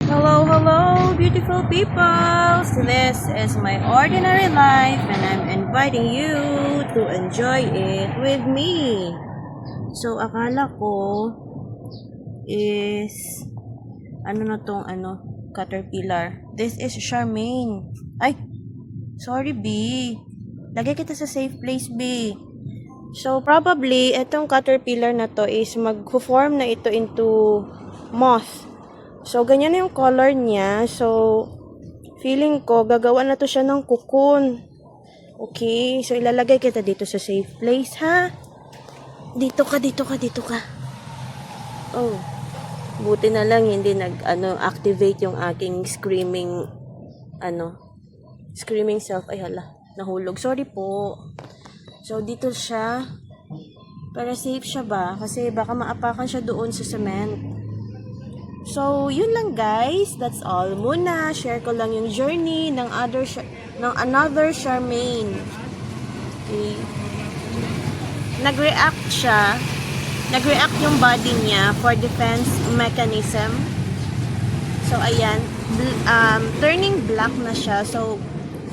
Hello, hello, beautiful people! So this is my ordinary life and I'm inviting you to enjoy it with me. So, akala ko is ano na tong caterpillar. This is Charmaine. Ay, sorry B. Lagay kita sa safe place B. So, probably, itong caterpillar na to is mag-form na ito into moth. So, ganyan na yung color niya. So, feeling ko, gagawa na to siya ng cocoon. Okay? So, ilalagay kita dito sa safe place, ha? Dito ka. Oh. Buti na lang, hindi activate yung aking screaming self. Ay, hala. Nahulog. Sorry po. So, dito siya. Para safe siya ba? Kasi baka maapakan siya doon sa cement. So, yun lang guys. That's all muna. Share ko lang yung journey ng another Charmaine. Okay. Nag-react siya. Nag-react yung body niya for defense mechanism. So, ayan. Turning black na siya. So,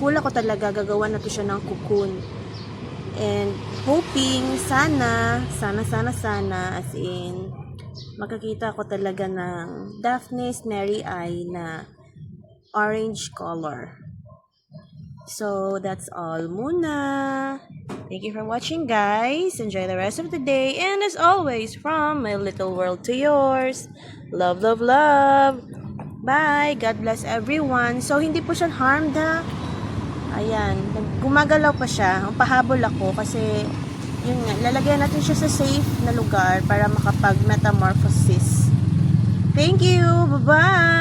hula ko talaga gagawa na to siya ng cocoon. And hoping sana as in makakita ko talaga ng Daphne's Mary Eye na orange color. So, that's all muna. Thank you for watching, guys. Enjoy the rest of the day. And as always, from my little world to yours, love, love, love. Bye. God bless everyone. So, hindi po siya harmed, ha? Ayan. Gumagalaw pa siya. Ang pahabol ako kasi yun nga, lalagyan natin siya sa safe na lugar para makapag-metamorphosis. Thank you! Bye-bye!